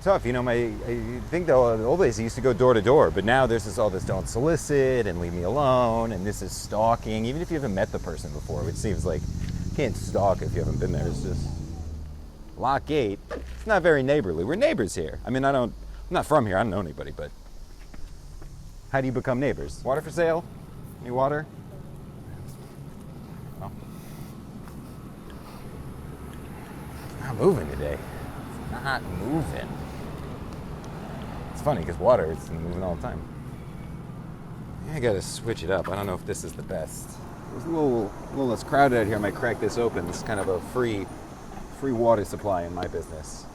tough. You know, I think the old days I used to go door to door, but now there's all this don't solicit and leave me alone, and this is stalking. Even if you haven't met the person before, which seems like you can't stalk if you haven't been there. It's just lock gate. It's not very neighborly. We're neighbors here. I mean, I'm not from here. I don't know anybody, but how do you become neighbors? Water for sale? Any water? Oh. It's not moving today. It's not moving. It's funny because water is moving all the time. I gotta switch it up. I don't know if this is the best. It's a little less crowded out here. I might crack this open. It's kind of a free water supply in my business.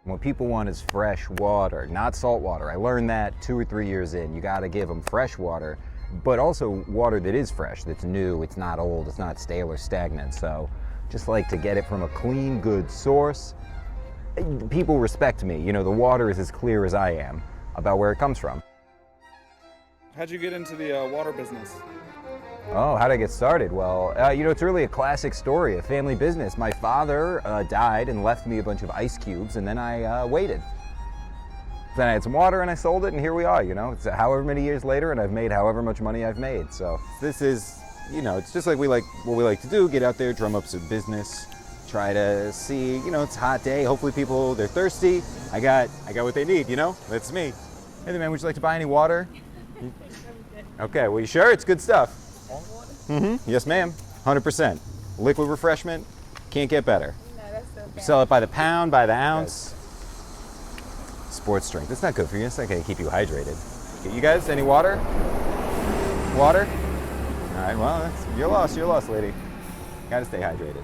What people want is fresh water, not salt water. I learned that 2 or 3 years in. You gotta give them fresh water, but also water that is fresh, that's new, it's not old, it's not stale or stagnant. So just like to get it from a clean, good source. People respect me. You know, the water is as clear as I am about where it comes from. How'd you get into the water business? Oh, how'd I get started? Well, you know, it's really a classic story, a family business. My father died and left me a bunch of ice cubes, and then I waited. Then I had some water and I sold it, and here we are, you know. It's however many years later, and I've made however much money I've made. So this is, you know, it's just like what we like to do, get out there, drum up some business, try to see, you know, it's a hot day. Hopefully people, they're thirsty. I got what they need, you know? That's me. Hey there, man, would you like to buy any water? Okay, well, you sure? It's good stuff. Mm-hmm. Yes, ma'am. 100%. Liquid refreshment. Can't get better. No, that's so bad. Sell it by the pound, by the ounce. Sports drink. That's not good for you. It's not going to keep you hydrated. You guys, any water? Water? All right, well, you're lost, lady. Got to stay hydrated.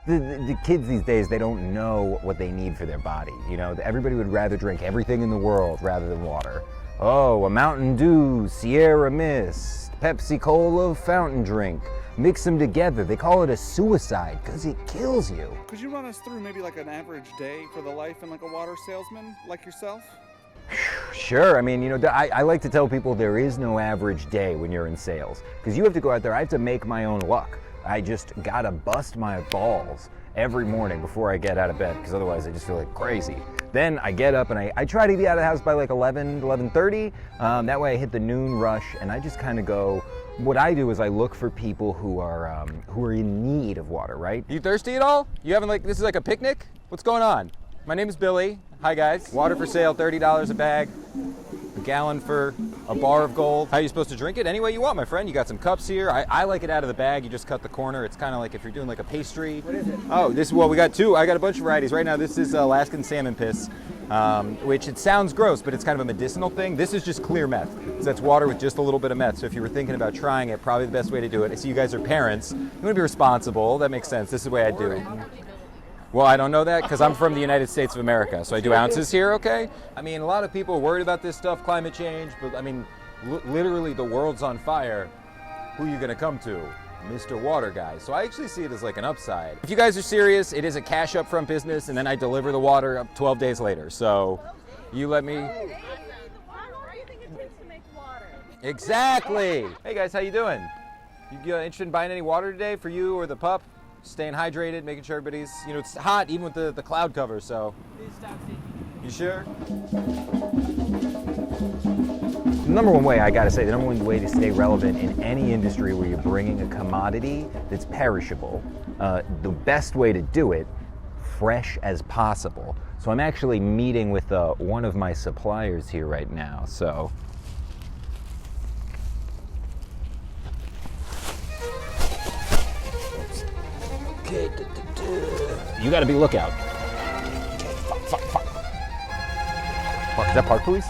The kids these days, they don't know what they need for their body. You know, everybody would rather drink everything in the world rather than water. Oh, a Mountain Dew, Sierra Mist, Pepsi Cola fountain drink. Mix them together. They call it a suicide because it kills you. Could you run us through maybe like an average day for the life in like a water salesman like yourself? Sure. I mean, you know, I like to tell people there is no average day when you're in sales because you have to go out there. I have to make my own luck. I just gotta bust my balls every morning before I get out of bed because otherwise I just feel like crazy. Then I get up and I try to be out of the house by like 11:30. That way I hit the noon rush and I just kind of go. What I do is I look for people who are in need of water. Right? You thirsty at all? You having this is like a picnic? What's going on? My name is Billy. Hi guys. Water for sale, $30 a bag. A gallon for a bar of gold. How are you supposed to drink it? Any way you want, my friend. You got some cups here. I like it out of the bag. You just cut the corner. It's kind of like if you're doing like a pastry. What is it? Oh, we got two. I got a bunch of varieties. Right now, this is Alaskan salmon piss, which it sounds gross, but it's kind of a medicinal thing. This is just clear meth. So that's water with just a little bit of meth. So if you were thinking about trying it, probably the best way to do it. I see you guys are parents. You want to be responsible. That makes sense. This is the way I do it. Well, I don't know that because I'm from the United States of America, so I do ounces here, okay? I mean, a lot of people are worried about this stuff, climate change, but I mean, literally the world's on fire. Who are you gonna come to? Mr. Water Guy. So I actually see it as like an upside. If you guys are serious, it is a cash upfront business, and then I deliver the water up 12 days later. So you let me... How long do you think it takes to make water? Exactly! Hey guys, how you doing? You interested in buying any water today for you or the pup? Staying hydrated, making sure everybody's, you know, it's hot even with the cloud cover, so. You sure? The number one way, I gotta say, the number one way to stay relevant in any industry where you're bringing a commodity that's perishable, the best way to do it, fresh as possible. So I'm actually meeting with one of my suppliers here right now, so. You gotta be lookout. Fuck. Fuck, is that park police?